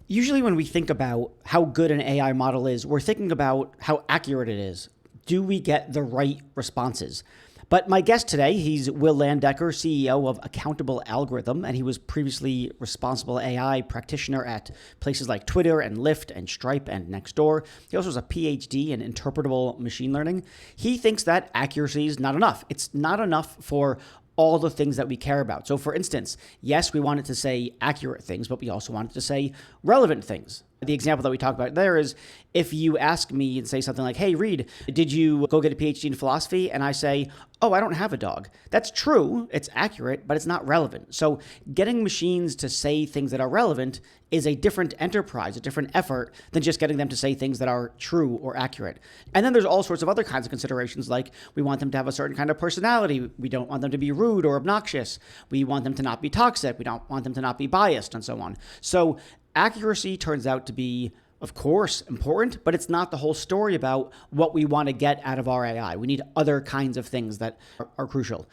Usually when we think about how good an AI model is, we're thinking about how accurate it is. Do we get the right responses? But my guest today, he's Will Landecker, CEO of Accountable Algorithm, and he was previously responsible AI practitioner at places like Twitter and Lyft and Stripe and Nextdoor. He also has a PhD in interpretable machine learning. He thinks that accuracy is not enough. It's not enough for all the things that we care about. So for instance, yes, we want it to say accurate things, but we also want it to say relevant things. The example that we talk about there is if you ask me and say something like, hey, Reed, did you go get a PhD in philosophy? And I say, oh, I don't have a dog. That's true. It's accurate, but it's not relevant. So getting machines to say things that are relevant is a different enterprise, a different effort than just getting them to say things that are true or accurate. And then there's all sorts of other kinds of considerations, like we want them to have a certain kind of personality. We don't want them to be rude or obnoxious. We want them to not be toxic. We don't want them to not be biased and so on. So accuracy turns out to be, of course, important, but it's not the whole story about what we want to get out of our AI. We need other kinds of things that are crucial.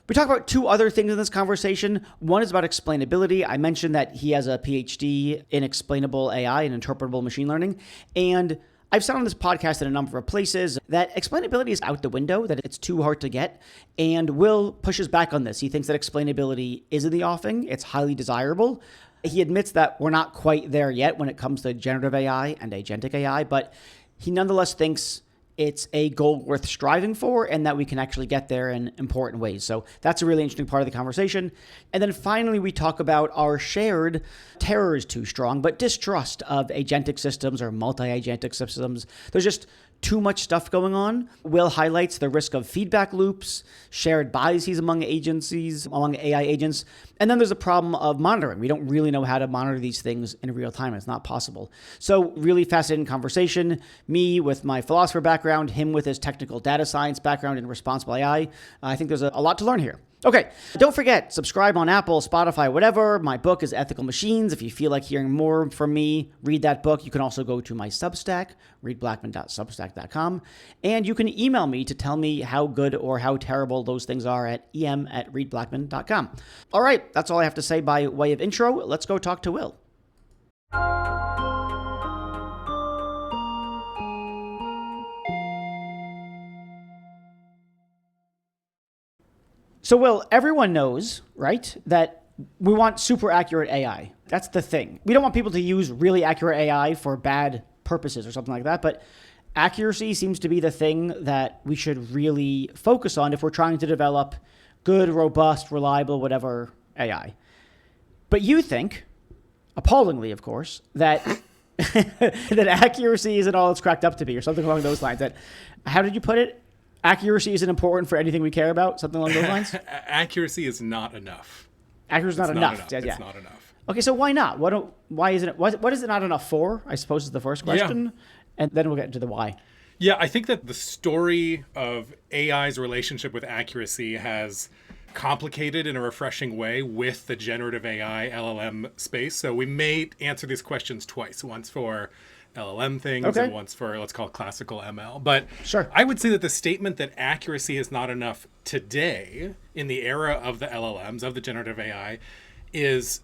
We talk about two other things in this conversation. One is about explainability. I mentioned that he has a PhD in explainable AI and interpretable machine learning. And I've said on this podcast in a number of places that explainability is out the window, that it's too hard to get. And Will pushes back on this. He thinks that explainability is in the offing. It's highly desirable. He admits that we're not quite there yet when it comes to generative AI and agentic AI, but he nonetheless thinks it's a goal worth striving for and that we can actually get there in important ways. So that's a really interesting part of the conversation. And then finally, we talk about our shared terror is too strong, but distrust of agentic systems or multi-agentic systems. There's just too much stuff going on. Will highlights the risk of feedback loops, shared biases among agencies, among AI agents. And then there's a problem of monitoring. We don't really know how to monitor these things in real time. It's not possible. So really fascinating conversation. Me with my philosopher background, him with his technical data science background in responsible AI. I think there's a lot to learn here. Okay, don't forget, subscribe on Apple, Spotify, whatever. My book is Ethical Machines. If you feel like hearing more from me, read that book. You can also go to my Substack, reedblackman.substack.com, and you can email me to tell me how good or how terrible those things are at em@reedblackman.com. All right, that's all I have to say by way of intro. Let's go talk to Will. So, Will, everyone knows, right, that we want super accurate AI. That's the thing. We don't want people to use really accurate AI for bad purposes or something like that, but accuracy seems to be the thing that we should really focus on if we're trying to develop good, robust, reliable, whatever AI. But you think, appallingly, of course, that that accuracy isn't all it's cracked up to be or something along those lines. That, how did you put it? Accuracy isn't important for anything we care about? Something along those lines? Accuracy is not enough. Accuracy is not enough. Yeah. It's not enough. Okay, so why not? Why isn't it? What is it not enough for? I suppose is the first question. Yeah. And then we'll get into the why. Yeah, I think that the story of AI's relationship with accuracy has complicated in a refreshing way with the generative AI LLM space. So we may answer these questions twice, once for LLM things and once for, let's call it classical ML. But sure. I would say that the statement that accuracy is not enough today in the era of the LLMs, of the generative AI, is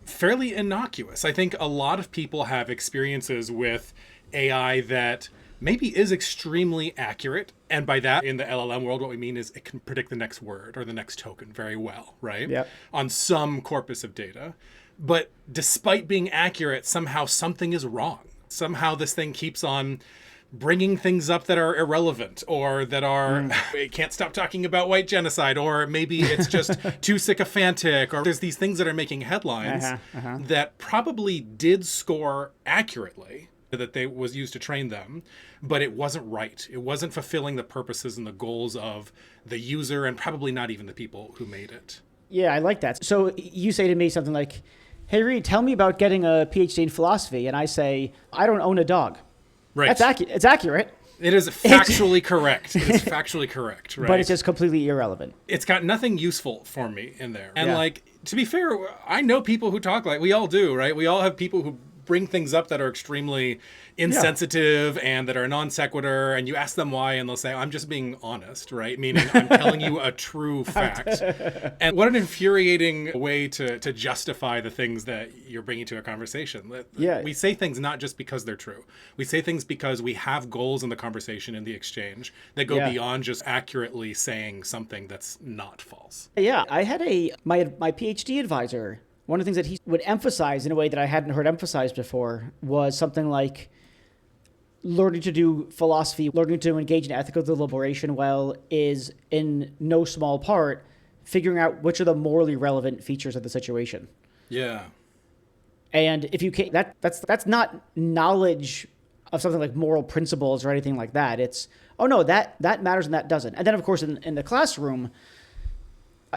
fairly innocuous. I think a lot of people have experiences with AI that maybe is extremely accurate. And by that, in the LLM world, what we mean is it can predict the next word or the next token very well, right? Yep. On some corpus of data. But despite being accurate, somehow something is wrong. Somehow this thing keeps on bringing things up that are irrelevant or that are, it can't stop talking about white genocide, or maybe it's just too sycophantic, or there's these things that are making headlines that probably did score accurately, that they was used to train them, but it wasn't right. It wasn't fulfilling the purposes and the goals of the user and probably not even the people who made it. Yeah, I like that. So you say to me something like, hey, Reed, tell me about getting a PhD in philosophy. And I say, I don't own a dog. Right. It's accurate. It is factually correct. It is factually correct, right? But it's just completely irrelevant. It's got nothing useful for me in there. And like, to be fair, I know people who talk like, we all do, right? We all have people who bring things up that are extremely insensitive and that are non sequitur, and you ask them why, and they'll say, I'm just being honest, right? Meaning I'm telling you a true fact. And what an infuriating way to justify the things that you're bringing to a conversation. We say things not just because they're true. We say things because we have goals in the conversation, in the exchange, that go beyond just accurately saying something that's not false. Yeah, I had my PhD advisor, one of the things that he would emphasize in a way that I hadn't heard emphasized before was something like learning to do philosophy, learning to engage in ethical deliberation well is in no small part figuring out which are the morally relevant features of the situation. Yeah. And if you can't, that's not knowledge of something like moral principles or anything like that. It's, oh no, that matters and that doesn't. And then of course in the classroom,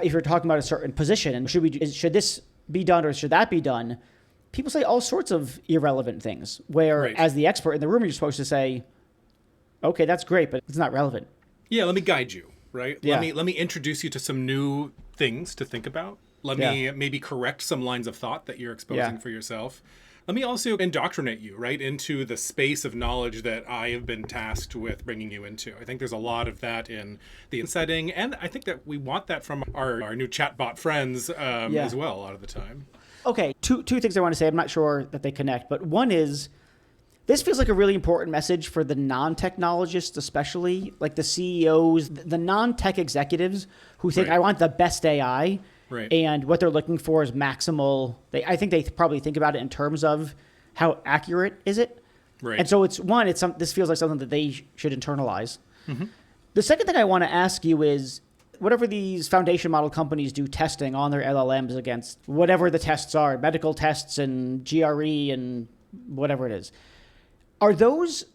if you're talking about a certain position and should this be done or should that be done, people say all sorts of irrelevant things where as the expert in the room, you're supposed to say, okay, that's great, but it's not relevant. Yeah. Let me guide you, right? Yeah. Let me introduce you to some new things to think about. Let me maybe correct some lines of thought that you're exposing for yourself. Let me also indoctrinate you, right, into the space of knowledge that I have been tasked with bringing you into. I think there's a lot of that in the setting, and I think that we want that from our new chatbot friends as well a lot of the time. Okay, two things I want to say. I'm not sure that they connect, but one is this feels like a really important message for the non-technologists, especially like the CEOs, the non-tech executives who think I want the best AI. Right. And what they're looking for is maximal. I think they probably think about it in terms of how accurate is it. Right. And so this feels like something that they should internalize. Mm-hmm. The second thing I want to ask you is, whatever these foundation model companies do testing on their LLMs against whatever the tests are, medical tests and GRE and whatever it is, are the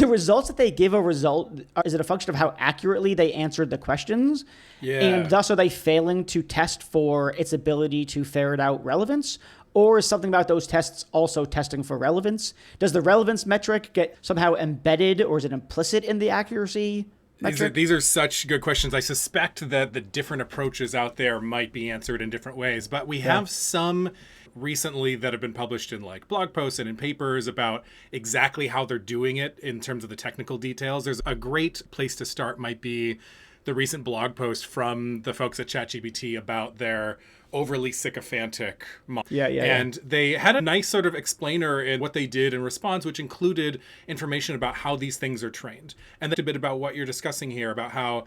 results that they give a result? Is it a function of how accurately they answered the questions? Yeah. And thus are they failing to test for its ability to ferret out relevance? Or is something about those tests also testing for relevance? Does the relevance metric get somehow embedded or is it implicit in the accuracy metric? These are such good questions. I suspect that the different approaches out there might be answered in different ways, but we have some recently that have been published in like blog posts and in papers about exactly how they're doing it in terms of the technical details. There's a great place to start might be the recent blog post from the folks at ChatGPT about their overly sycophantic model. And they had a nice sort of explainer in what they did in response, which included information about how these things are trained. And a bit about what you're discussing here about how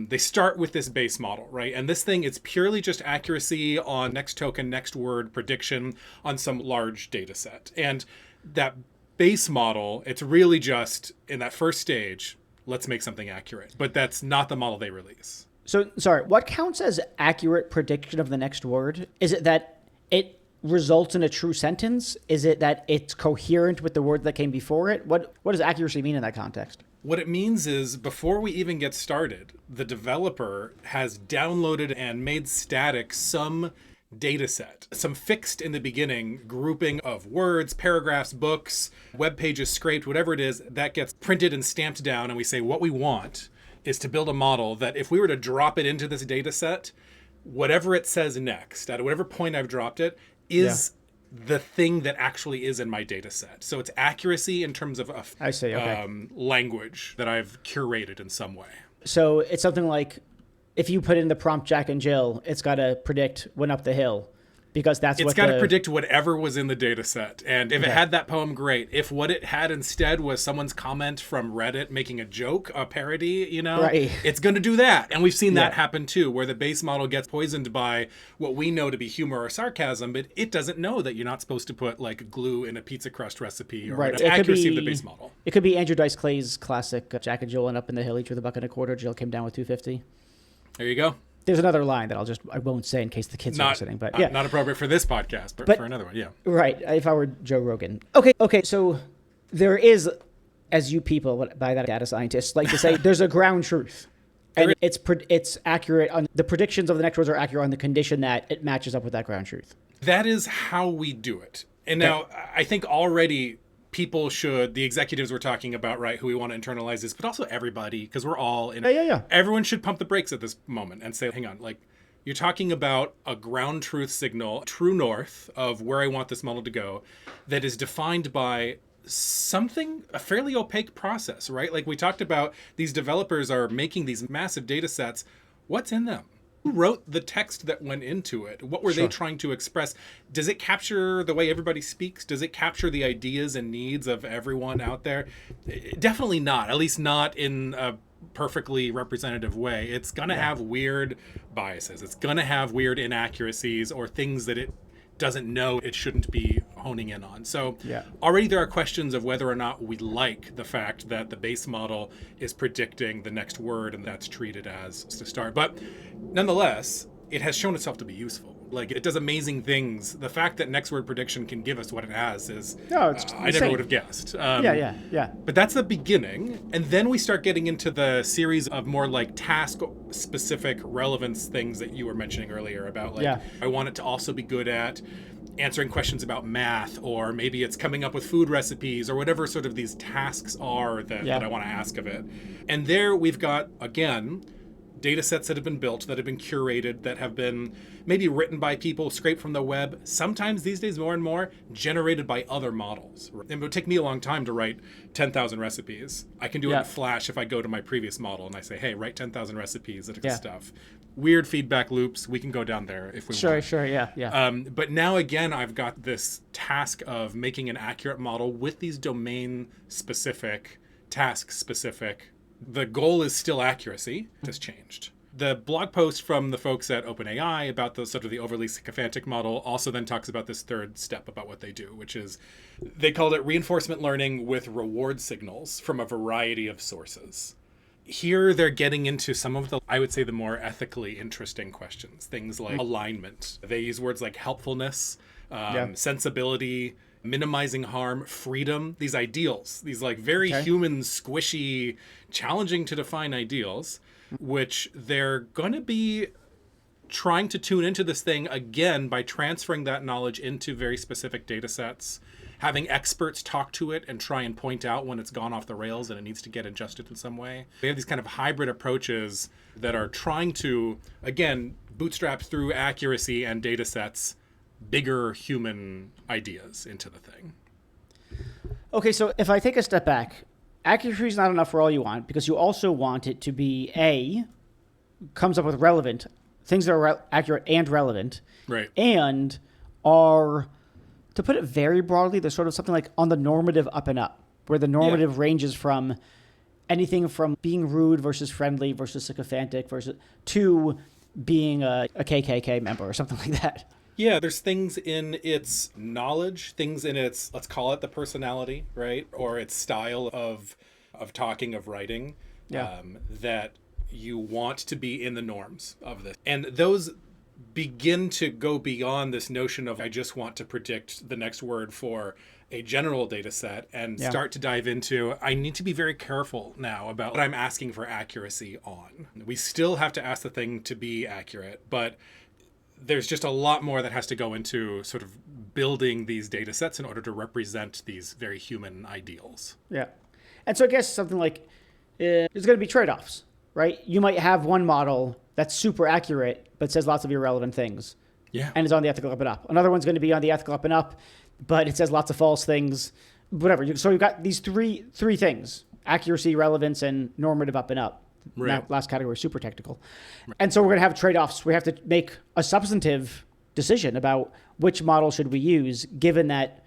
they start with this base model, right? And this thing, it's purely just accuracy on next token, next word prediction on some large data set. And that base model, it's really just in that first stage, let's make something accurate. But that's not the model they release. So, sorry, what counts as accurate prediction of the next word? Is it that it results in a true sentence? Is it that it's coherent with the word that came before it? What does accuracy mean in that context? What it means is before we even get started, the developer has downloaded and made static some data set, some fixed in the beginning grouping of words, paragraphs, books, web pages, scraped, whatever it is, that gets printed and stamped down. And we say what we want is to build a model that if we were to drop it into this data set, whatever it says next, at whatever point I've dropped it, is the thing that actually is in my data set. So it's accuracy in terms of language that I've curated in some way. So it's something like if you put in the prompt Jack and Jill, it's got to predict when up the hill. Because it's got to predict whatever was in the data set. And if it had that poem, great. If what it had instead was someone's comment from Reddit making a joke, a parody, it's going to do that. And we've seen that happen too, where the base model gets poisoned by what we know to be humor or sarcasm, but it doesn't know that you're not supposed to put like glue in a pizza crust recipe or the accuracy of the base model. It could be Andrew Dice Clay's classic Jack and Jill went up in the hill, each with $1.25. Jill came down with $2.50. There you go. There's another line that I won't say in case the kids are listening, but not appropriate for this podcast, but for another one, Right, if I were Joe Rogan. Okay, so there is, as you people, by that data scientists like to say, there's a ground truth. And it's accurate on the predictions of the next words are accurate on the condition that it matches up with that ground truth. That is how we do it. And now I think already people the executives we're talking about, right, who we want to internalize this, but also everybody, because we're all in everyone should pump the brakes at this moment and say, hang on, like, You're talking about a ground truth signal, true north of where I want this model to go, that is defined by something, a fairly opaque process, right? Like we talked about, these developers are making these massive data sets. What's in them? Who wrote the text that went into it? What were they trying to express? Does it capture the way everybody speaks? Does it capture the ideas and needs of everyone out there? Definitely not, at least not in a perfectly representative way. It's going to have weird biases. It's going to have weird inaccuracies or things that it doesn't know it shouldn't be honing in on. So already there are questions of whether or not we like the fact that the base model is predicting the next word and that's treated as to start. But nonetheless, it has shown itself to be useful. Like, it does amazing things. The fact that next word prediction can give us what it has is, I never would have guessed. But that's the beginning. And then we start getting into the series of more like task-specific relevance things that you were mentioning earlier about, like, I want it to also be good at answering questions about math, or maybe it's coming up with food recipes, or whatever sort of these tasks are that I want to ask of it. And there we've got, again, data sets that have been built, that have been curated, that have been maybe written by people, scraped from the web, sometimes these days more and more generated by other models. It would take me a long time to write 10,000 recipes. I can do it in Flash if I go to my previous model and I say, hey, write 10,000 recipes of stuff. Weird feedback loops. We can go down there if we want. But now again, I've got this task of making an accurate model with these domain-specific, task-specific. The goal is still accuracy. It has changed. The blog post from the folks at OpenAI about the sort of the overly sycophantic model also then talks about this third step about what they do, which is they called it reinforcement learning with reward signals from a variety of sources. Here they're getting into some of the, I would say, the more ethically interesting questions, things like alignment. They use words like helpfulness, sensibility, minimizing harm, freedom, these ideals, these like very human, squishy, challenging to define ideals, which they're going to be trying to tune into this thing again by transferring that knowledge into very specific data sets, having experts talk to it and try and point out when it's gone off the rails and it needs to get adjusted in some way. We have these kind of hybrid approaches that are trying to, again, bootstrap through accuracy and data sets bigger human ideas into the thing. Okay, so if I take a step back, accuracy is not enough for all you want, because you also want it to be comes up with relevant things that are accurate and relevant, right? And are, to put it very broadly, there's sort of something like on the normative up and up, where the normative ranges from anything from being rude versus friendly versus sycophantic versus to being a KKK member or something like that. Yeah, there's things in its knowledge, things in its, let's call it the personality, right? Or its style of talking, of writing, that you want to be in the norms of this. And those begin to go beyond this notion of I just want to predict the next word for a general data set and start to dive into, I need to be very careful now about what I'm asking for accuracy on. We still have to ask the thing to be accurate, but there's just a lot more that has to go into sort of building these data sets in order to represent these very human ideals. Yeah. And so I guess something like there's going to be trade-offs, right? You might have one model that's super accurate, but says lots of irrelevant things. Yeah. And is on the ethical up and up. Another one's going to be on the ethical up and up, but it says lots of false things, whatever. So you've got these three things: accuracy, relevance, and normative up and up. Right. That last category is super technical. Right. And so we're going to have trade-offs. We have to make a substantive decision about which model should we use, given that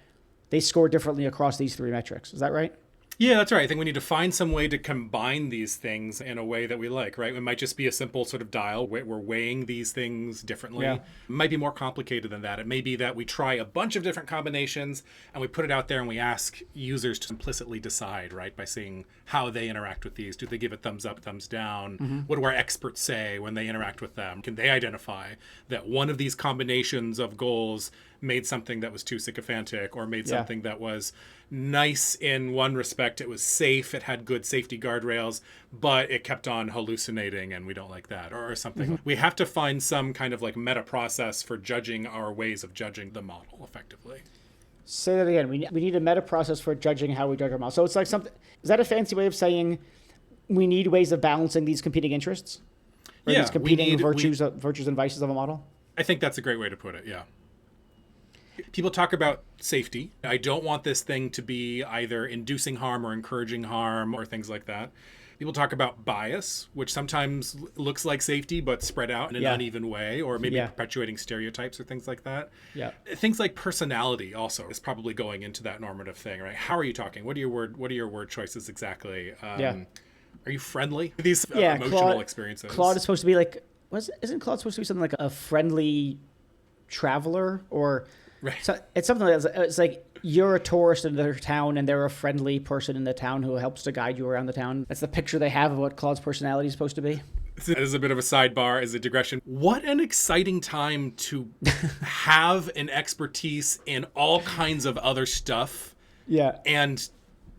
they score differently across these three metrics. Is that right? Yeah, that's right. I think we need to find some way to combine these things in a way that we like, right? It might just be a simple sort of dial. We're weighing these things differently. Yeah. It might be more complicated than that. It may be that we try a bunch of different combinations and we put it out there and we ask users to implicitly decide, right? By seeing how they interact with these. Do they give it thumbs up, thumbs down? Mm-hmm. What do our experts say when they interact with them? Can they identify that one of these combinations of goals made something that was too sycophantic, or made something that was nice in one respect, it was safe, it had good safety guardrails, but it kept on hallucinating and we don't like that, or something. Mm-hmm. We have to find some kind of like meta process for judging our ways of judging the model effectively. Say that again. We need a meta process for judging how we judge our model. So it's like something, is that a fancy way of saying we need ways of balancing these competing interests? Or Yeah, these competing virtues and vices of a model? I think that's a great way to put it, yeah. People talk about safety. I don't want this thing to be either inducing harm or encouraging harm or things like that. People talk about bias, which sometimes looks like safety, but spread out in an uneven way, or maybe perpetuating stereotypes or things like that. Yeah. Things like personality also is probably going into that normative thing, right? How are you talking? What are your word choices exactly? Are you friendly? These emotional experiences. Claude is supposed to be like, isn't Claude supposed to be something like a friendly traveler? Or right. So it's something like that. It's like you're a tourist in their town and they're a friendly person in the town who helps to guide you around the town. That's the picture they have of what Claude's personality is supposed to be. As a bit of a sidebar, as a digression, what an exciting time to have an expertise in all kinds of other stuff. Yeah. And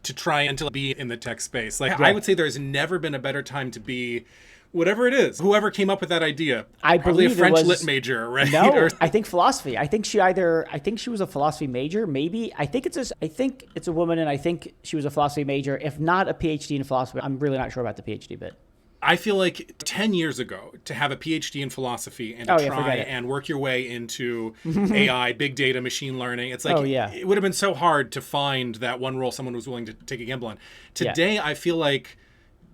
to try and to be in the tech space. Like, I would say there's never been a better time to be whatever it is. Whoever came up with that idea. I probably believe a French it was, lit major, right? No, I think philosophy. I think she was a philosophy major, maybe. I think it's a woman, and I think she was a philosophy major, if not a PhD in philosophy. I'm really not sure about the PhD bit. I feel like 10 years ago, to have a PhD in philosophy and to try and work your way into AI, big data, machine learning, it's like, it would have been so hard to find that one role someone was willing to take a gamble on. Today, I feel like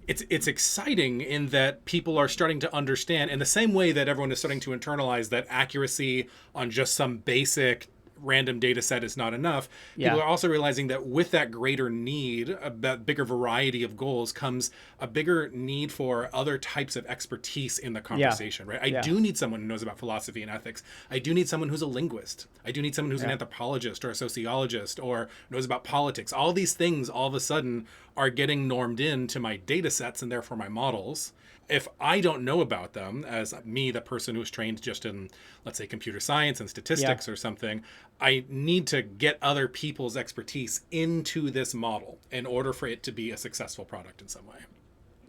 it's exciting in that people are starting to understand, in the same way that everyone is starting to internalize that accuracy on just some basic random data set is not enough. People are also realizing that with that greater need, that bigger variety of goals, comes a bigger need for other types of expertise in the conversation, right? I do need someone who knows about philosophy and ethics. I do need someone who's a linguist. I do need someone who's an anthropologist or a sociologist or knows about politics. All these things all of a sudden are getting normed into my data sets and therefore my models. If I don't know about them, as me, the person who's trained just in, let's say, computer science and statistics or something, I need to get other people's expertise into this model in order for it to be a successful product in some way.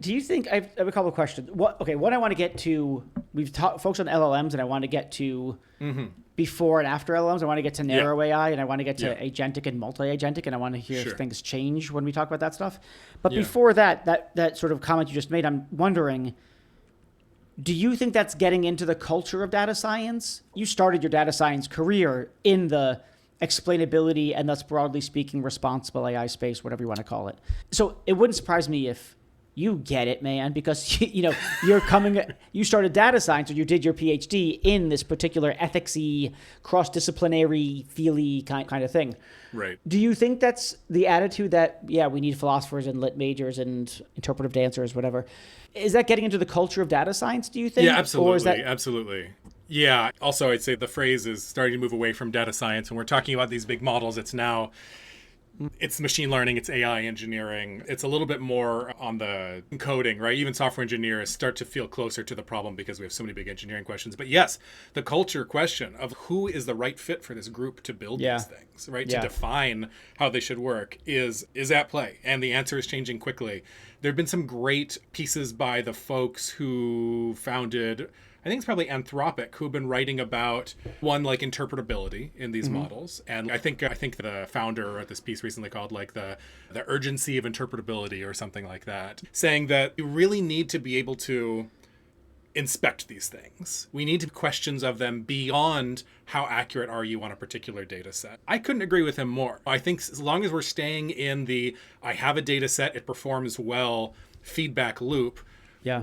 Do you think, I have a couple of questions. What I want to get to, we've focused on LLMs, and I want to get to before and after LLMs. I want to get to narrow AI, and I want to get to agentic and multi-agentic, and I want to hear if things change when we talk about that stuff. But before that sort of comment you just made, I'm wondering, do you think that's getting into the culture of data science? You started your data science career in the explainability and thus, broadly speaking, responsible AI space, whatever you want to call it. So it wouldn't surprise me if you get it, man, because you started data science, or you did your PhD in this particular ethicsy, cross-disciplinary, feely kind of thing. Right. Do you think that's the attitude that, we need philosophers and lit majors and interpretive dancers, whatever? Is that getting into the culture of data science, do you think? Yeah, absolutely. Absolutely. Yeah. Also, I'd say the phrase is starting to move away from data science. When we're talking about these big models, it's machine learning, it's AI engineering. It's a little bit more on the coding, right? Even software engineers start to feel closer to the problem because we have so many big engineering questions. But yes, the culture question of who is the right fit for this group to build these things, right? To define how they should work is at play. And the answer is changing quickly. There have been some great pieces by the folks who founded, I think it's probably Anthropic, who've been writing about one, like interpretability in these models. And I think the founder wrote this piece recently called like the urgency of interpretability or something like that, saying that you really need to be able to inspect these things. We need questions of them beyond how accurate are you on a particular data set. I couldn't agree with him more. I think as long as we're staying in the I have a data set, it performs well feedback loop,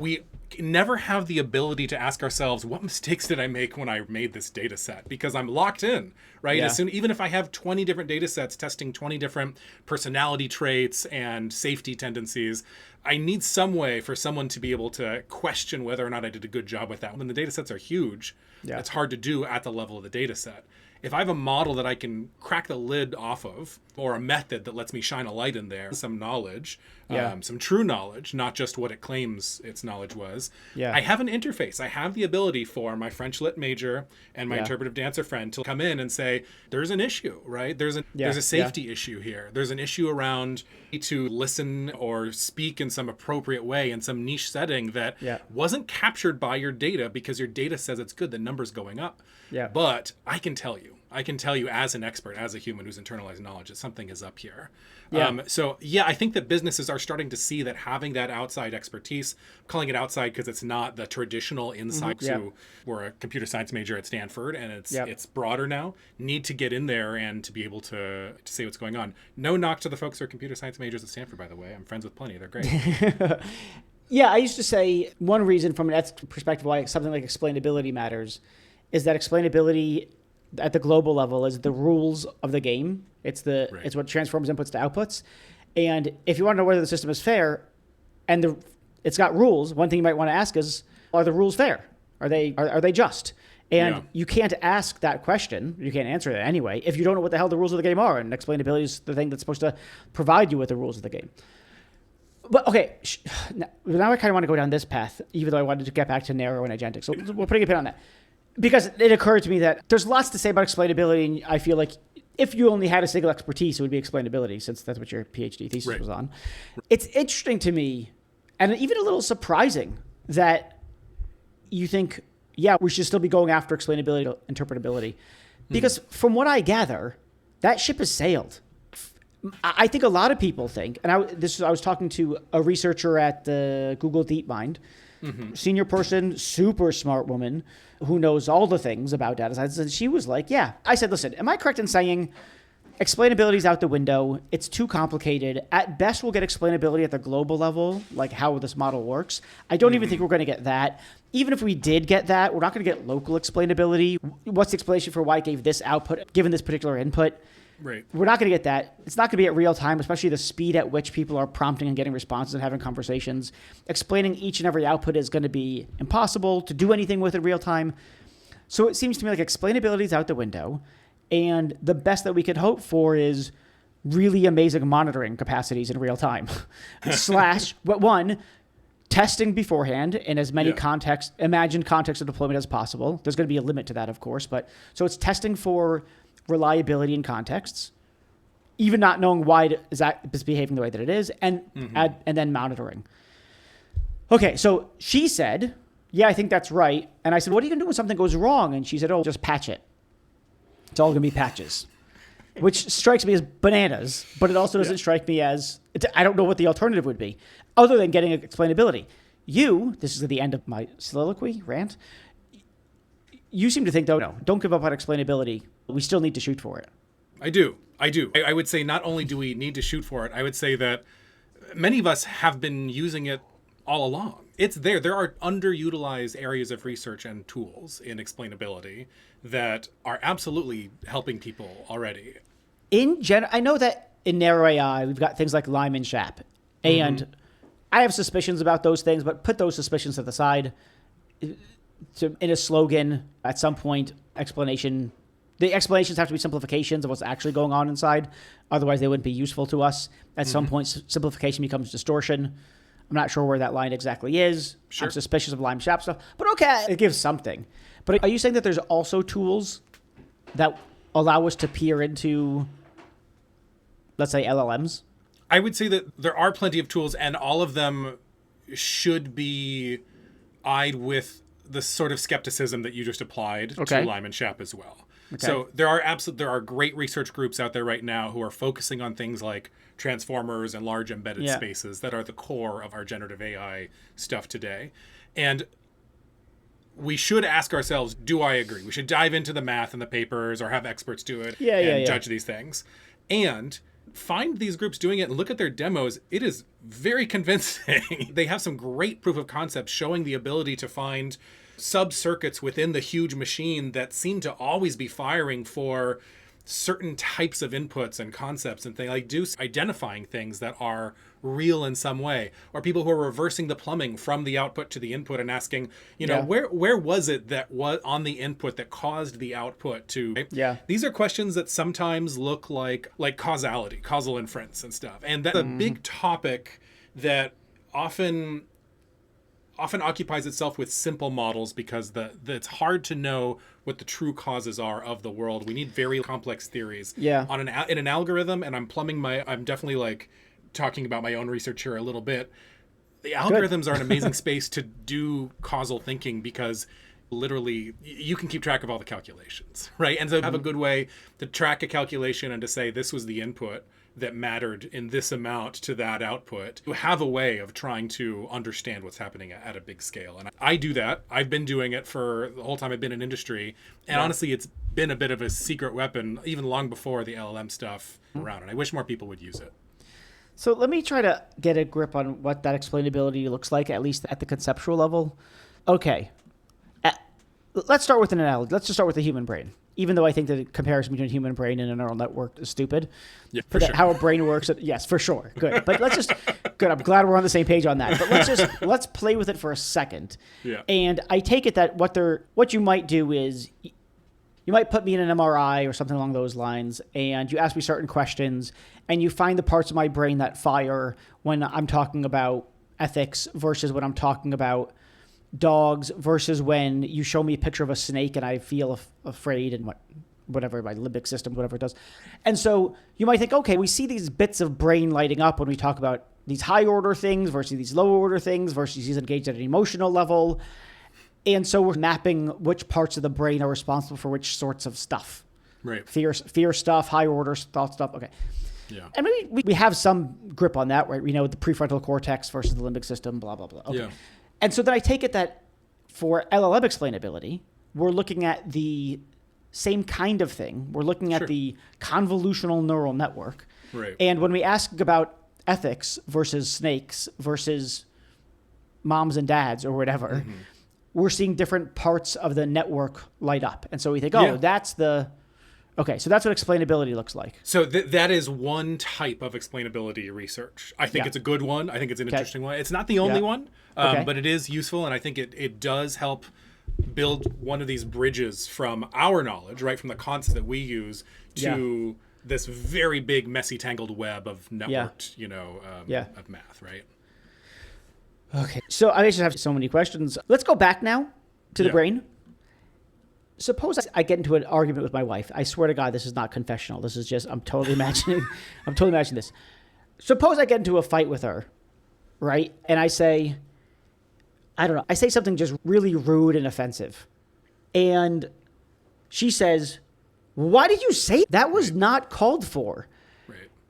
we never have the ability to ask ourselves, what mistakes did I make when I made this data set? Because I'm locked in, right? Even if I have 20 different data sets testing 20 different personality traits and safety tendencies, I need some way for someone to be able to question whether or not I did a good job with that. When the data sets are huge, it's hard to do at the level of the data set. If I have a model that I can crack the lid off of, or a method that lets me shine a light in there, some knowledge, some true knowledge, not just what it claims its knowledge was, I have an interface. I have the ability for my French lit major and my interpretive dancer friend to come in and say, there's an issue, right? There's a safety issue here. There's an issue around to listen or speak in some appropriate way in some niche setting that wasn't captured by your data because your data says it's good, the number's going up. But I can tell you, I can tell you as an expert, as a human who's internalized knowledge, that something is up here. Yeah. So yeah, I think that businesses are starting to see that having that outside expertise, I'm calling it outside because it's not the traditional inside. Yeah. So we're a computer science major at Stanford, and Yeah. it's broader now. Need to get in there and to be able to say what's going on. No knock to the folks who are computer science majors at Stanford, by the way. I'm friends with plenty. They're great. Yeah, I used to say one reason from an ethical perspective why something like explainability matters is that explainability at the global level is the rules of the game. It's it's what transforms inputs to outputs. And if you want to know whether the system is fair and it's got rules, one thing you might want to ask is, are the rules fair? Are they just? And you can't ask that question. You can't answer that anyway if you don't know what the hell the rules of the game are. And explainability is the thing that's supposed to provide you with the rules of the game. But okay, now I kind of want to go down this path, even though I wanted to get back to narrow and agentic. So we're putting a pin on that. Because it occurred to me that there's lots to say about explainability, and I feel like if you only had a single expertise, it would be explainability, since that's what your PhD thesis was on. It's interesting to me, and even a little surprising, that you think, yeah, we should still be going after explainability, interpretability. Because from what I gather, that ship has sailed. I think a lot of people think, and I was talking to a researcher at the Google DeepMind, senior person, super smart woman who knows all the things about data science. And she was like, yeah. I said, listen, am I correct in saying explainability is out the window? It's too complicated. At best, we'll get explainability at the global level, like how this model works. I don't even think we're going to get that. Even if we did get that, we're not going to get local explainability. What's the explanation for why it gave this output, given this particular input? Right. We're not going to get that. It's not going to be at real time, especially the speed at which people are prompting and getting responses and having conversations. Explaining each and every output is going to be impossible to do anything with in real time. So it seems to me like explainability is out the window. And the best that we could hope for is really amazing monitoring capacities in real time. Testing beforehand in as many imagined context of deployment as possible. There's going to be a limit to that, of course. So it's testing for reliability in contexts, even not knowing why it's behaving the way that it is, and then monitoring. Okay, so she said, yeah, I think that's right. And I said, what are you going to do when something goes wrong? And she said, oh, just patch it. It's all going to be patches, which strikes me as bananas, but it also doesn't strike me as, I don't know what the alternative would be, other than getting explainability. This is at the end of my soliloquy, rant, you seem to think, though, no, don't give up on explainability. We still need to shoot for it. I do. I would say not only do we need to shoot for it, I would say that many of us have been using it all along. It's there. There are underutilized areas of research and tools in explainability that are absolutely helping people already. In general, I know that in narrow AI, we've got things like Lime and Shap. And I have suspicions about those things, but put those suspicions to the side. In a slogan, at some point, the explanations have to be simplifications of what's actually going on inside. Otherwise, they wouldn't be useful to us. At some point, simplification becomes distortion. I'm not sure where that line exactly is. Sure. I'm suspicious of Lime Shap stuff. But okay, it gives something. But are you saying that there's also tools that allow us to peer into, let's say, LLMs? I would say that there are plenty of tools, and all of them should be eyed with the sort of skepticism that you just applied to Lime and Shap as well. Okay. So there are great research groups out there right now who are focusing on things like transformers and large embedded spaces that are the core of our generative AI stuff today. And we should ask ourselves, do I agree? We should dive into the math and the papers or have experts do it and judge these things. And find these groups doing it and look at their demos. It is very convincing. They have some great proof of concept showing the ability to find sub-circuits within the huge machine that seem to always be firing for certain types of inputs and concepts and things, like identifying things that are real in some way, or people who are reversing the plumbing from the output to the input and asking, where was it that was on the input that caused the output to, These are questions that sometimes look like causality, causal inference and stuff. And that's a big topic that often occupies itself with simple models because it's hard to know what the true causes are of the world. We need very complex theories in an algorithm. And I'm definitely talking about my own research here a little bit. The algorithms are an amazing space to do causal thinking because Literally, you can keep track of all the calculations, right? And so have a good way to track a calculation and to say this was the input that mattered in this amount to that output. You have a way of trying to understand what's happening at a big scale. And I do that. I've been doing it for the whole time I've been in industry. And honestly, it's been a bit of a secret weapon, even long before the LLM stuff around. And I wish more people would use it. So let me try to get a grip on what that explainability looks like, at least at the conceptual level. Okay. Let's start with an analogy. Let's just start with the human brain. Even though I think the comparison between a human brain and a neural network is stupid. Yeah, for sure. How a brain works. Yes, for sure. Good. But good. I'm glad we're on the same page on that. But let's play with it for a second. Yeah. And I take it that what you might do is you might put me in an MRI or something along those lines, and you ask me certain questions, and you find the parts of my brain that fire when I'm talking about ethics versus when I'm talking about dogs versus when you show me a picture of a snake and I feel afraid and whatever, my limbic system, whatever it does. And so you might think, okay, we see these bits of brain lighting up when we talk about these high order things versus these lower order things versus he's engaged at an emotional level. And so we're mapping which parts of the brain are responsible for which sorts of stuff. Right. Fear stuff, high order thought stuff. Okay. Yeah. And maybe we have some grip on that, right? We know the prefrontal cortex versus the limbic system, blah, blah, blah. Okay. Yeah. And so then I take it that for LLM explainability, we're looking at the same kind of thing. We're looking at the convolutional neural network. Right. And when we ask about ethics versus snakes versus moms and dads or whatever, we're seeing different parts of the network light up. And so we think, that's the... Okay, so that's what explainability looks like. So that is one type of explainability research. I think it's a good one. I think it's an interesting one. It's not the only one, but it is useful, and I think it does help build one of these bridges from our knowledge, right, from the concepts that we use to this very big, messy, tangled web of networked, of math, right? Okay, so I just have so many questions. Let's go back now to the brain. Suppose I get into an argument with my wife. I swear to God, this is not confessional. This is just, I'm totally imagining this. Suppose I get into a fight with her, right? And I say, I don't know, I say something just really rude and offensive. And she says, why did you say that was not called for?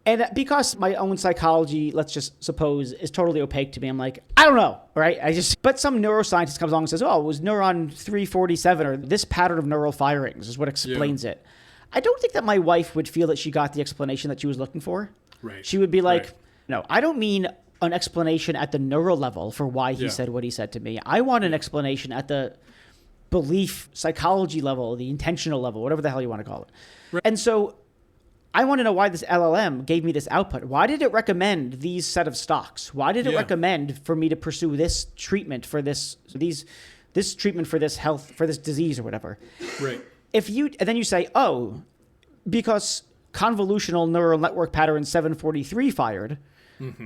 And because my own psychology, let's just suppose, is totally opaque to me, I'm like, I don't know, right? But some neuroscientist comes along and says, oh, it was neuron 347 or this pattern of neural firings is what explains it. I don't think that my wife would feel that she got the explanation that she was looking for. Right. She would be like, no, I don't mean an explanation at the neural level for why he said what he said to me. I want an explanation at the belief psychology level, the intentional level, whatever the hell you want to call it. Right. And so I want to know why this LLM gave me this output. Why did it recommend these set of stocks? Why did it recommend for me to pursue this treatment for this treatment for this health, for this disease or whatever? Right. And then you say, oh, because convolutional neural network pattern 743 fired,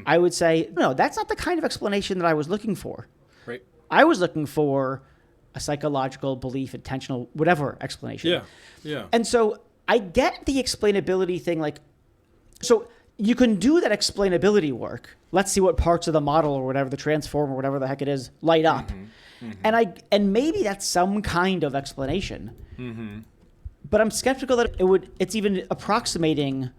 I would say, no, that's not the kind of explanation that I was looking for. Right. I was looking for a psychological, belief, intentional, whatever explanation. Yeah. Yeah. And so I get the explainability thing, so you can do that explainability work. Let's see what parts of the model or whatever, the transform or whatever the heck it is, light up. And maybe that's some kind of explanation. But I'm skeptical that it's even approximating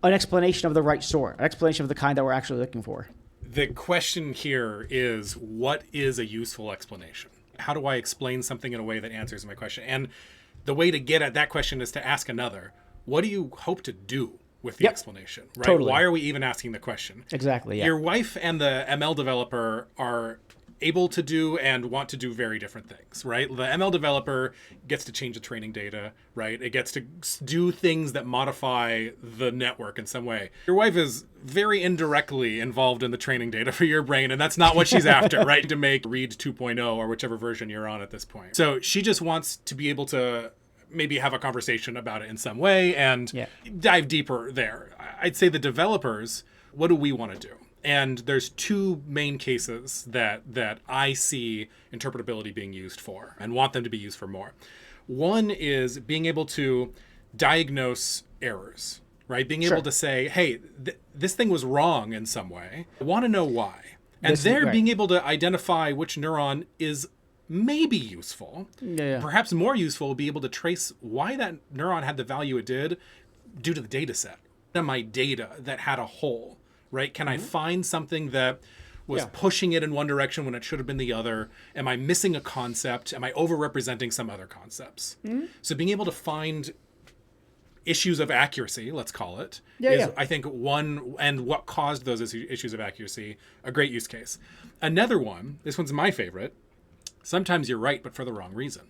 an explanation of the right sort, an explanation of the kind that we're actually looking for. The question here is, what is a useful explanation? How do I explain something in a way that answers my question? And the way to get at that question is to ask another, what do you hope to do with the explanation, right? Totally. Why are we even asking the question? Exactly, yeah. Your wife and the ML developer are able to do and want to do very different things, right? The ML developer gets to change the training data, right? It gets to do things that modify the network in some way. Your wife is very indirectly involved in the training data for your brain, and that's not what she's after, right? To make Read 2.0 or whichever version you're on at this point. So she just wants to be able to maybe have a conversation about it in some way and dive deeper there. I'd say the developers, what do we want to do? And there's two main cases that I see interpretability being used for and want them to be used for more. One is being able to diagnose errors, right? Being able to say, hey, this thing was wrong in some way. I want to know why. And being able to identify which neuron is Maybe useful. Yeah. Perhaps more useful will be able to trace why that neuron had the value it did due to the data set. My data that had a hole, right? Can I find something that was pushing it in one direction when it should have been the other? Am I missing a concept? Am I overrepresenting some other concepts? So being able to find issues of accuracy, let's call it, I think one, and what caused those issues of accuracy, a great use case. Another one, this one's my favorite. Sometimes you're right, but for the wrong reason.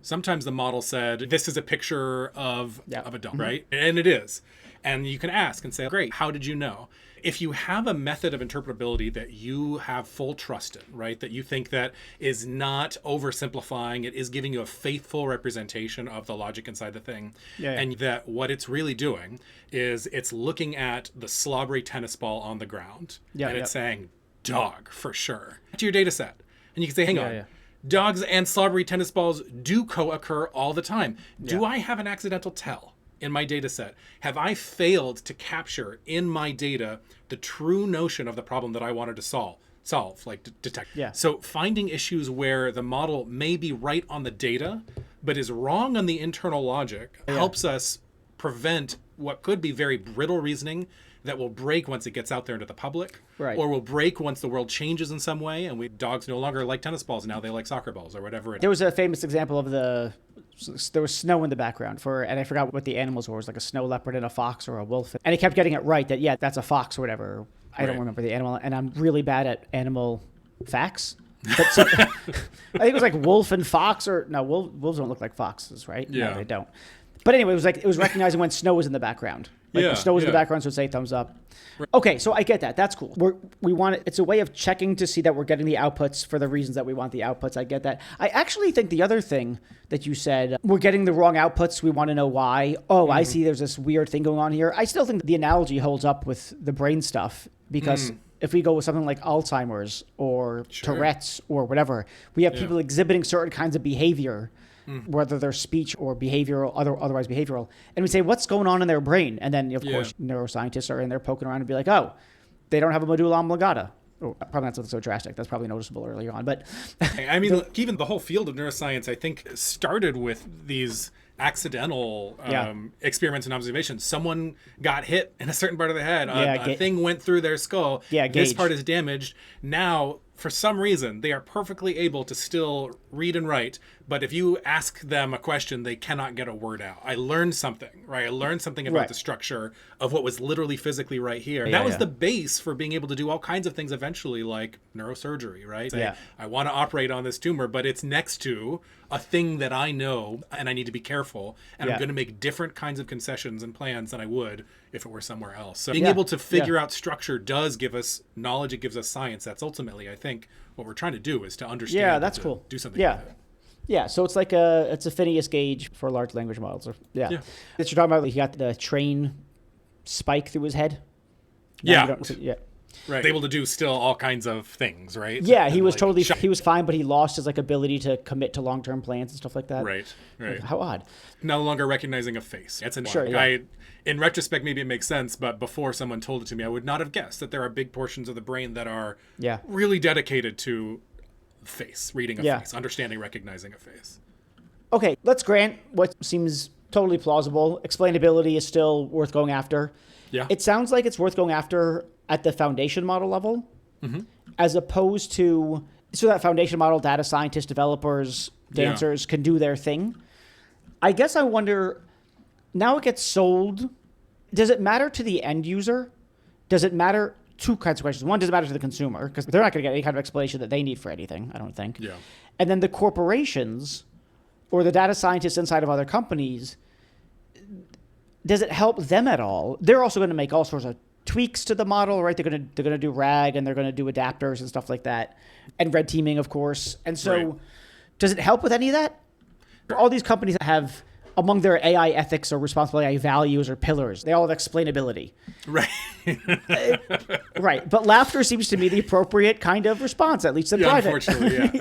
Sometimes the model said, this is a picture of a dog, right? And it is. And you can ask and say, great, how did you know? If you have a method of interpretability that you have full trust in, right, that you think that is not oversimplifying, it is giving you a faithful representation of the logic inside the thing, and that what it's really doing is it's looking at the slobbery tennis ball on the ground, and it's saying, dog, for sure, to your data set. And you can say, hang on, dogs and slobbery tennis balls do co-occur all the time. Do I have an accidental tell in my data set? Have I failed to capture in my data the true notion of the problem that I wanted to solve, like detect? So finding issues where the model may be right on the data, but is wrong on the internal logic helps us prevent what could be very brittle reasoning that will break once it gets out there into the public, or will break once the world changes in some way and dogs no longer like tennis balls, now they like soccer balls or whatever. There was a famous example of there was snow in the background and I forgot what the animals were. It was like a snow leopard and a fox or a wolf. And he kept getting it right that, that's a fox or whatever. I don't remember the animal. And I'm really bad at animal facts. But I think it was like wolf and fox wolves don't look like foxes, right? Yeah. No, they don't. But anyway, it was recognizing when snow was in the background. Like the snow was in the background, so it'd say thumbs up. Okay, so I get that. That's cool. It's a way of checking to see that we're getting the outputs for the reasons that we want the outputs. I get that. I actually think the other thing that you said, we're getting the wrong outputs. We want to know why. Oh, I see there's this weird thing going on here. I still think the analogy holds up with the brain stuff because if we go with something like Alzheimer's or Tourette's or whatever, we have people exhibiting certain kinds of behavior, whether they're speech or behavioral, otherwise behavioral. And we say, what's going on in their brain? And then, of course, neuroscientists are in there poking around and be like, oh, they don't have a medulla oblongata. Oh, probably not something so drastic. That's probably noticeable early on. But I mean, even the whole field of neuroscience, I think, started with these accidental experiments and observations. Someone got hit in a certain part of the head. A thing went through their skull. This part is damaged. Now, for some reason, they are perfectly able to still read and write. But if you ask them a question, they cannot get a word out. I learned something, right? I learned something about the structure of what was literally physically right here. That was the base for being able to do all kinds of things eventually, like neurosurgery, right? Say, I want to operate on this tumor, but it's next to a thing that I know and I need to be careful. And I'm going to make different kinds of concessions and plans than I would if it were somewhere else. So being able to figure out structure does give us knowledge. It gives us science. That's ultimately, I think, what we're trying to do is to understand. Yeah, that's cool. Do something with it. Yeah, so it's like it's a Phineas gauge for large language models. That you're talking about, he got the train spike through his head. Right. Able to do still all kinds of things, right? Yeah, he was he was fine, but he lost his ability to commit to long-term plans and stuff like that. Right. How odd. No longer recognizing a face. That's in retrospect, maybe it makes sense, but before someone told it to me, I would not have guessed that there are big portions of the brain that are really dedicated to reading a face, understanding, recognizing a face. Okay, let's grant what seems totally plausible. Explainability is still worth going after. Yeah. It sounds like it's worth going after at the foundation model level, as opposed to, so that foundation model, data scientists, developers, dancers can do their thing. I guess I wonder, now it gets sold, does it matter to the end user? Does it matter? Two kinds of questions. One, does it matter to the consumer? Because they're not going to get any kind of explanation that they need for anything, I don't think. Yeah. And then the corporations or the data scientists inside of other companies, does it help them at all? They're also going to make all sorts of tweaks to the model, right? They're going to do RAG and they're going to do adapters and stuff like that, and red teaming, of course. And so, does it help with any of that? All these companies have, among their AI ethics or responsible AI values or pillars, they all have explainability. Right. Right. But laughter seems to me the appropriate kind of response, at least in private. Unfortunately,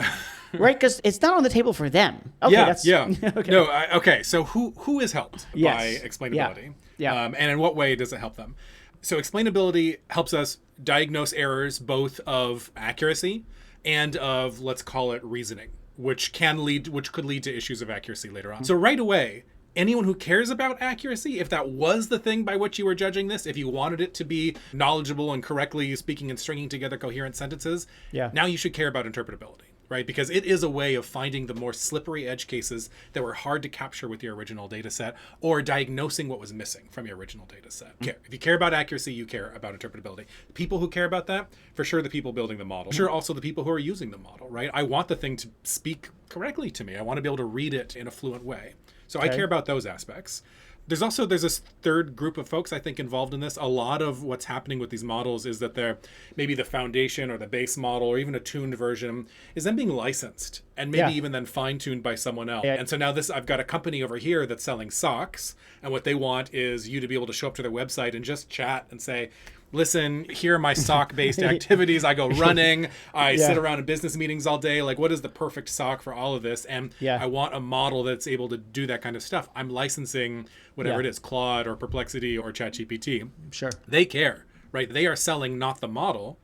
Right? Because it's not on the table for them. Okay, Okay. No, so who is helped by explainability? Yeah. And in what way does it help them? So explainability helps us diagnose errors both of accuracy and of, let's call it, reasoning. which could lead to issues of accuracy later on. So right away, anyone who cares about accuracy, if that was the thing by which you were judging this, if you wanted it to be knowledgeable and correctly speaking and stringing together coherent sentences, now you should care about interpretability, right? Because it is a way of finding the more slippery edge cases that were hard to capture with your original data set, or diagnosing what was missing from your original data set. If you care about accuracy, you care about interpretability. People who care about that, for sure the people building the model, for sure also the people who are using the model, right? I want the thing to speak correctly to me. I want to be able to read it in a fluent way. So I care about those aspects. There's this third group of folks I think involved in this. A lot of what's happening with these models is that they're maybe the foundation or the base model or even a tuned version is then being licensed and maybe even then fine-tuned by someone else. And so now I've got a company over here that's selling socks, and what they want is you to be able to show up to their website and just chat and say, listen, here are my sock-based activities. I go running. I sit around in business meetings all day. Like, what is the perfect sock for all of this? And I want a model that's able to do that kind of stuff. I'm licensing whatever it is, Claude or Perplexity or ChatGPT. Sure. They care, right? They are selling not the model,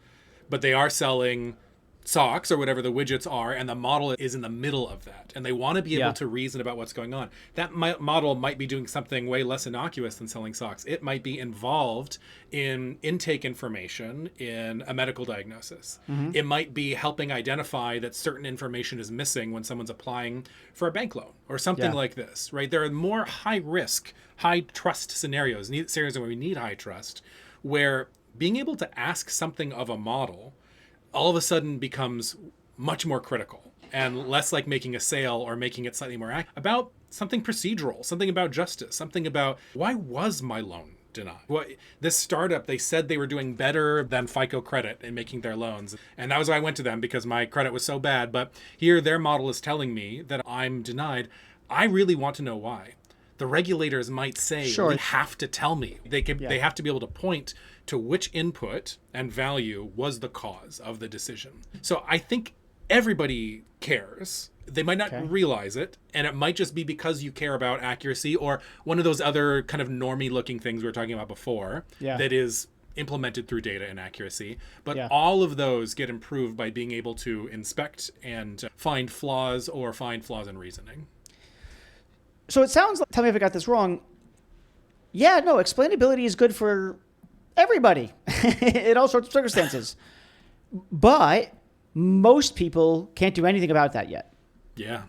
but they are selling socks or whatever the widgets are, and the model is in the middle of that, and they want to be able to reason about what's going on. That model might be doing something way less innocuous than selling socks. It might be involved in intake information in a medical diagnosis. It might be helping identify that certain information is missing when someone's applying for a bank loan or something like this, right? There are more high risk, high trust scenarios where we need high trust, where being able to ask something of a model all of a sudden becomes much more critical and less like making a sale or making it slightly more about something procedural, something about justice, something about why was my loan denied? This startup, they said they were doing better than FICO credit in making their loans. And that was why I went to them, because my credit was so bad. But here their model is telling me that I'm denied. I really want to know why. The regulators might say, they have to tell me. They have to be able to point to which input and value was the cause of the decision. So I think everybody cares. They might not realize it, and it might just be because you care about accuracy or one of those other kind of normie looking things we were talking about before that is implemented through data and accuracy. But all of those get improved by being able to inspect and find flaws in reasoning. So it sounds like, tell me if I got this wrong. Yeah, no, explainability is good for everybody in all sorts of circumstances. But most people can't do anything about that yet. Yeah.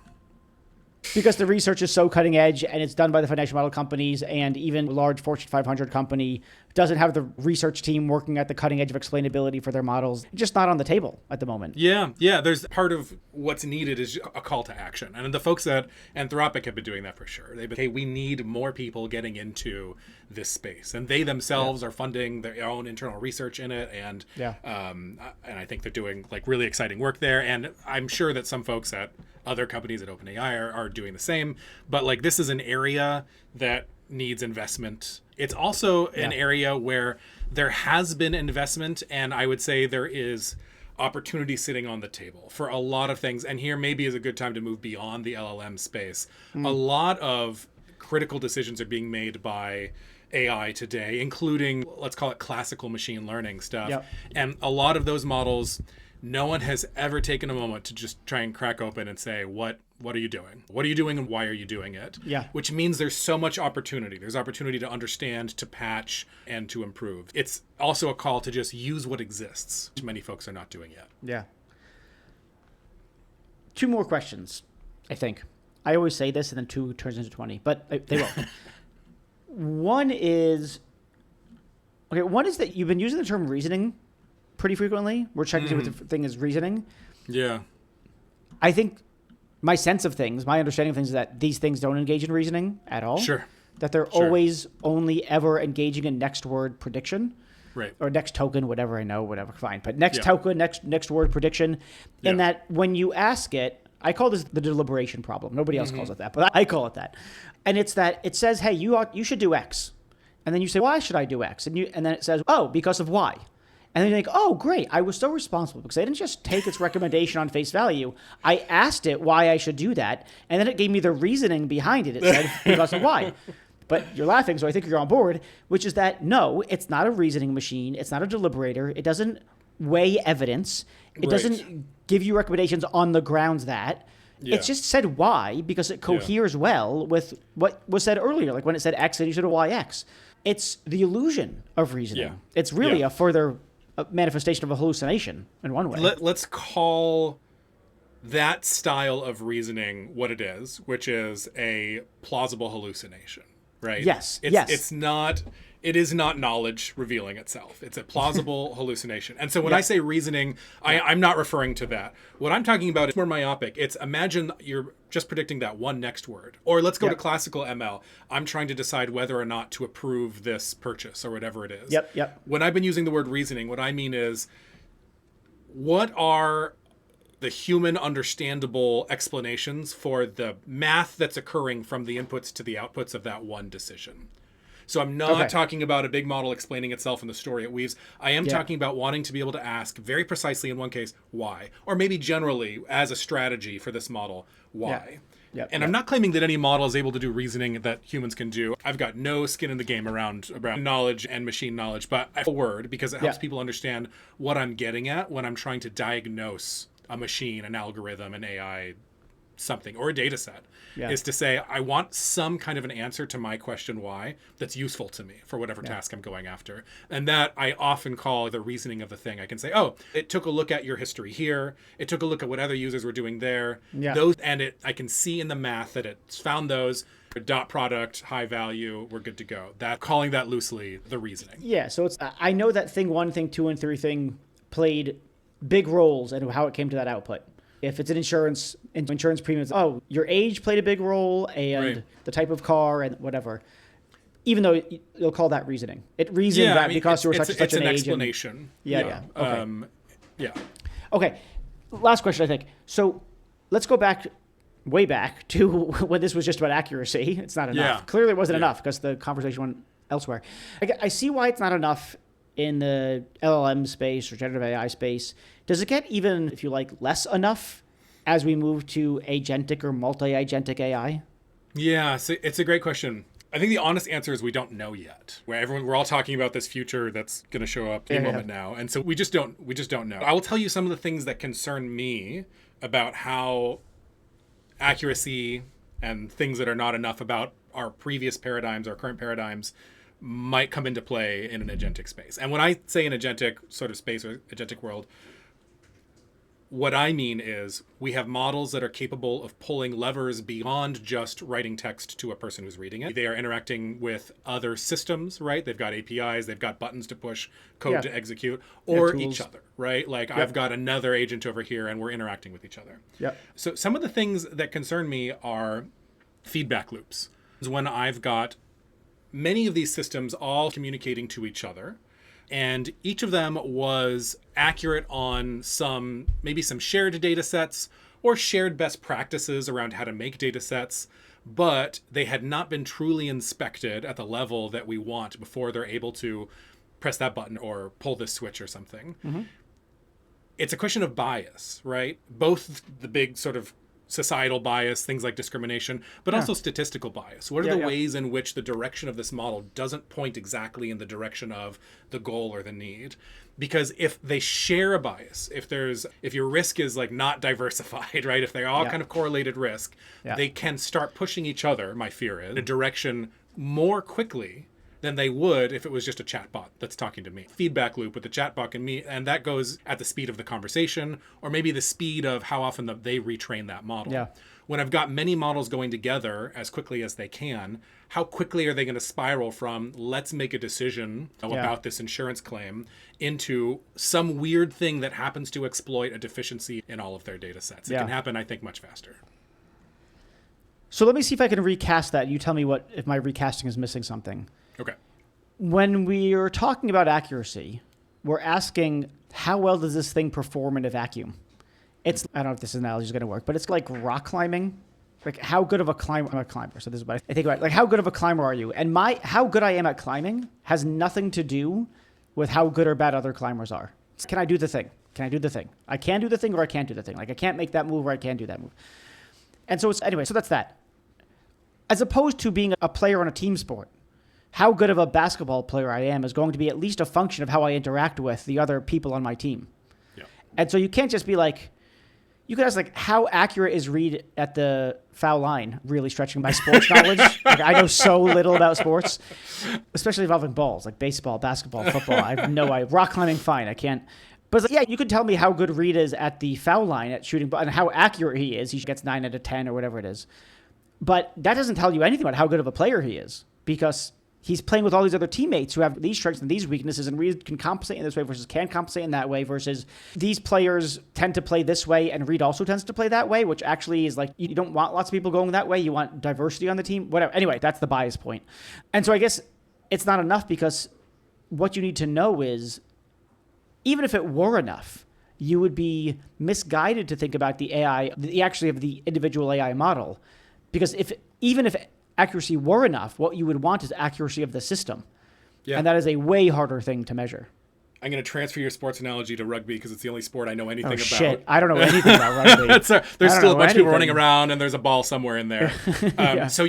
Because the research is so cutting edge and it's done by the financial model companies, and even a large Fortune 500 company doesn't have the research team working at the cutting edge of explainability for their models. Just not on the table at the moment. Yeah. There's part of what's needed is a call to action. And the folks at Anthropic have been doing that for sure. They've been, hey, we need more people getting into this space. And they themselves are funding their own internal research in it. And I think they're doing like really exciting work there. And I'm sure that some folks at other companies at OpenAI are doing the same. But like, this is an area that needs investment. It's also an area where there has been investment, and I would say there is opportunity sitting on the table for a lot of things. And here maybe is a good time to move beyond the LLM space. A lot of critical decisions are being made by AI today, including, let's call it classical machine learning stuff. And a lot of those models, no one has ever taken a moment to just try and crack open and say, what are you doing? What are you doing and why are you doing it? Which means there's so much opportunity. There's opportunity to understand, to patch, and to improve. It's also a call to just use what exists, which many folks are not doing yet. Two more questions, I think. I always say this and then 2 turns into 20, but they will. One is that you've been using the term reasoning pretty frequently. We're checking to see what the thing is reasoning. I think my sense of things, my understanding of things is that these things don't engage in reasoning at all. That they're always only ever engaging in next word prediction. Or next token, whatever, fine. But next token, next word prediction. And that when you ask it, I call this the deliberation problem. Nobody else calls it that, but I call it that. And it's that it says, hey, you should do X. And then you say, why should I do X? And then it says, oh, because of Y. And then you think, oh, great, I was so responsible because I didn't just take its recommendation on face value. I asked it why I should do that, and then it gave me the reasoning behind it. It said, because of why. But you're laughing, so I think you're on board, which is that, no, it's not a reasoning machine. It's not a deliberator. It doesn't weigh evidence. It doesn't give you recommendations on the grounds that. Yeah. It's just said Y because it coheres well with what was said earlier. Like when it said X, then you said YX. It's the illusion of reasoning. Yeah. It's really a further manifestation of a hallucination in one way. Let's call that style of reasoning what it is, which is a plausible hallucination, right? Yes. It is not knowledge revealing itself. It's a plausible hallucination. And so when I say reasoning, I'm not referring to that. What I'm talking about is more myopic. It's imagine you're just predicting that one next word. Or let's go to classical ML. I'm trying to decide whether or not to approve this purchase or whatever it is. Yep. When I've been using the word reasoning, what I mean is, what are the human understandable explanations for the math that's occurring from the inputs to the outputs of that one decision? So I'm not talking about a big model explaining itself in the story it weaves. I am talking about wanting to be able to ask very precisely in one case, why? Or maybe generally as a strategy for this model, why? I'm not claiming that any model is able to do reasoning that humans can do. I've got no skin in the game around knowledge and machine knowledge, but I word because it helps people understand what I'm getting at when I'm trying to diagnose a machine, an algorithm, an AI, something, or a data set, is to say, I want some kind of an answer to my question why that's useful to me for whatever task I'm going after. And that I often call the reasoning of the thing. I can say, oh, it took a look at your history here. It took a look at what other users were doing there. I can see in the math that it's found those. Dot product, high value, we're good to go. Calling that loosely the reasoning. Yeah, so it's I know that thing 1, thing 2, and 3 thing played big roles in how it came to that output. If it's an insurance premiums, your age played a big role and the type of car and whatever. Even though you'll call that reasoning. It reasoned that because you were such an age. Explanation. Okay. Okay. Last question, I think. So let's go way back to when this was just about accuracy. It's not enough. Yeah. Clearly it wasn't enough because the conversation went elsewhere. I see why it's not enough in the LLM space or generative AI space. Does it get even, if you like, less enough as we move to agentic or multi-agentic AI? Yeah, so it's a great question. I think the honest answer is we don't know yet. We're all talking about this future that's going to show up any moment now, and so we just don't know. I will tell you some of the things that concern me about how accuracy and things that are not enough about our previous paradigms, our current paradigms, might come into play in an agentic space. And when I say an agentic sort of space or agentic world, what I mean is we have models that are capable of pulling levers beyond just writing text to a person who's reading it. They are interacting with other systems, right? They've got APIs, they've got buttons to push, code to execute, or each other, right? Like I've got another agent over here and we're interacting with each other. So some of the things that concern me are feedback loops. When I've got many of these systems all communicating to each other, and each of them was accurate on maybe some shared data sets or shared best practices around how to make data sets, but they had not been truly inspected at the level that we want before they're able to press that button or pull this switch or something. It's a question of bias, right? Both the big sort of societal bias, things like discrimination, but also statistical bias. What are the ways in which the direction of this model doesn't point exactly in the direction of the goal or the need? Because if they share a bias, if your risk is like not diversified, right? If they're all kind of correlated risk, they can start pushing each other, my fear is, in a direction more quickly than they would if it was just a chatbot that's talking to me. Feedback loop with the chatbot and me, and that goes at the speed of the conversation, or maybe the speed of how often they retrain that model. When I've got many models going together as quickly as they can, how quickly are they going to spiral from let's make a decision about this insurance claim into some weird thing that happens to exploit a deficiency in all of their data sets? It can happen, I think, much faster. So let me see if I can recast that. You tell me if my recasting is missing something. Okay. When we are talking about accuracy, we're asking how well does this thing perform in a vacuum? I don't know if this analogy is going to work, but it's like rock climbing. Like how good of a climber, I'm a climber, so this is what I think about. Like how good of a climber are you? And how good I am at climbing has nothing to do with how good or bad other climbers are. Can I do the thing? Can I do the thing? I can do the thing or I can't do the thing. Like I can't make that move or I can do that move. And so so that's that. As opposed to being a player on a team sport, how good of a basketball player I am is going to be at least a function of how I interact with the other people on my team. And so you can't just be like, You could ask, like, how accurate is Reed at the foul line? Really stretching my sports knowledge. Like, I know so little about sports, especially involving balls, like baseball, basketball, football. I have no idea. Rock climbing, fine. I can't. But yeah, you could tell me how good Reed is at the foul line at shooting, and how accurate he is. He gets 9 out of 10 or whatever it is. But that doesn't tell you anything about how good of a player he is, because he's playing with all these other teammates who have these strengths and these weaknesses, and Reed can compensate in this way versus can't compensate in that way, versus these players tend to play this way and Reed also tends to play that way, which actually is like, you don't want lots of people going that way. You want diversity on the team, whatever. Anyway, that's the bias point. And so I guess it's not enough, because what you need to know is, even if it were enough, you would be misguided to think about the AI, actually of the individual AI model, because even if accuracy were enough, what you would want is accuracy of the system. Yeah. And that is a way harder thing to measure. I'm going to transfer your sports analogy to rugby because it's the only sport I know anything about. Shit. I don't know anything about rugby. There's still a bunch of people running around, and there's a ball somewhere in there. So,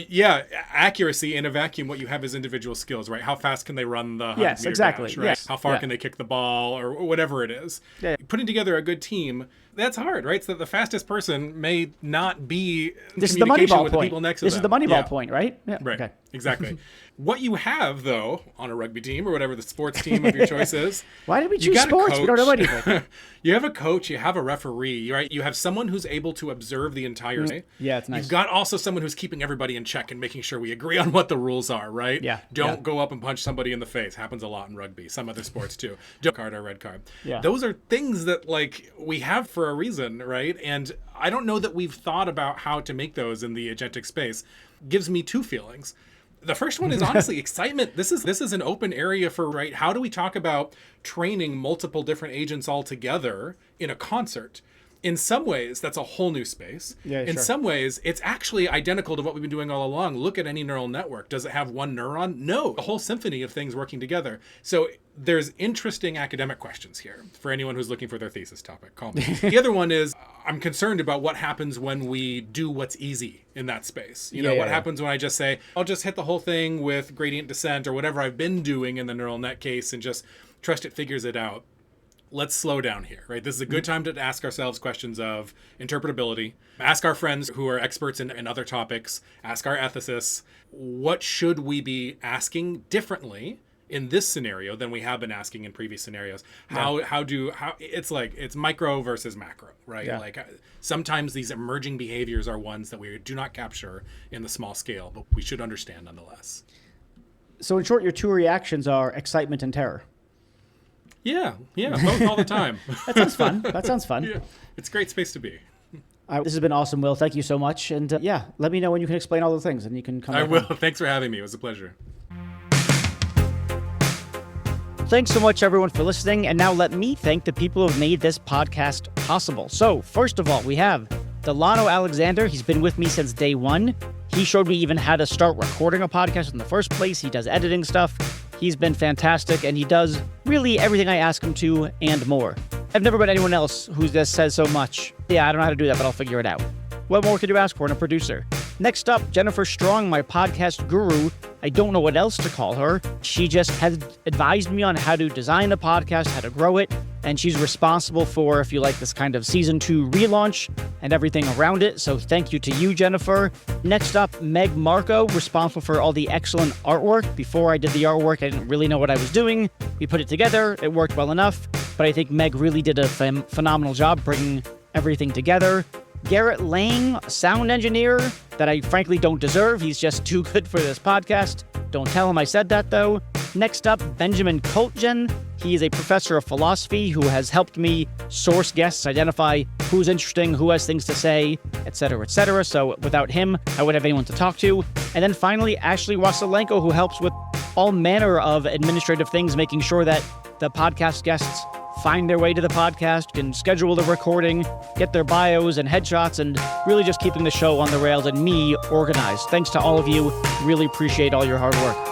accuracy in a vacuum, what you have is individual skills, right? How fast can they run the 100-meter dash, right? Yes. How far can they kick the ball, or whatever it is. Yeah. Putting together a good team, that's hard, right? So the fastest person may not be in communication with the people next to them. This is the Moneyball point, right? Yeah. Right. Okay. Exactly. What you have, though, on a rugby team or whatever the sports team of your choice is. Why did we choose sports? We don't know anything. You have a coach, you have a referee, right? You have someone who's able to observe the entire day. Yeah, it's nice. You've got also someone who's keeping everybody in check and making sure we agree on what the rules are, right? Yeah. Don't go up and punch somebody in the face. Happens a lot in rugby. Some other sports too. Card or red card. Yeah. Those are things that like we have for a reason, right? And I don't know that we've thought about how to make those in the agentic space. Gives me two feelings. The first one is honestly excitement. This is an open area for, right, how do we talk about training multiple different agents all together in a concert? In some ways, that's a whole new space. Yeah, in some ways, it's actually identical to what we've been doing all along. Look at any neural network. Does it have one neuron? No, a whole symphony of things working together. So there's interesting academic questions here for anyone who's looking for their thesis topic. Call me. The other one is I'm concerned about what happens when we do what's easy in that space. You know, what happens when I just say, I'll just hit the whole thing with gradient descent or whatever I've been doing in the neural net case and just trust it figures it out. Let's slow down here, right? This is a good time to ask ourselves questions of interpretability. Ask our friends who are experts in other topics. Ask our ethicists. What should we be asking differently in this scenario than we have been asking in previous scenarios? How it's micro versus macro, right? Yeah. Like sometimes these emerging behaviors are ones that we do not capture in the small scale, but we should understand nonetheless. So in short, your two reactions are excitement and terror. Yeah, both all the time. That sounds fun. Yeah, it's a great space to be. This has been awesome, Will. Thank you so much. And let me know when you can explain all the things, and you can come. I will. Thanks for having me. It was a pleasure. Thanks so much, everyone, for listening. And now let me thank the people who have made this podcast possible. So first of all, we have Delano Alexander. He's been with me since day one. He showed me even how to start recording a podcast in the first place. He does editing stuff. He's been fantastic, and he does really everything I ask him to and more. I've never met anyone else who just says so much. Yeah, I don't know how to do that, but I'll figure it out. What more could you ask for in a producer? Next up, Jennifer Strong, my podcast guru. I don't know what else to call her. She just has advised me on how to design a podcast, how to grow it, and she's responsible for, if you like, this kind of season 2 relaunch and everything around it. So thank you to you, Jennifer. Next up, Meg Marco, responsible for all the excellent artwork. Before I did the artwork, I didn't really know what I was doing. We put it together. It worked well enough, but I think Meg really did a phenomenal job bringing everything together. Garrett Lang, sound engineer that I frankly don't deserve. He's just too good for this podcast. Don't tell him I said that, though. Next up, Benjamin Koltgen. He is a professor of philosophy who has helped me source guests, identify who's interesting, who has things to say, etc., etc. So without him, I wouldn't have anyone to talk to. And then finally, Ashley Wasylenko, who helps with all manner of administrative things, making sure that the podcast guests find their way to the podcast, can schedule the recording, get their bios and headshots, and really just keeping the show on the rails and me organized. Thanks to all of you. Really appreciate all your hard work.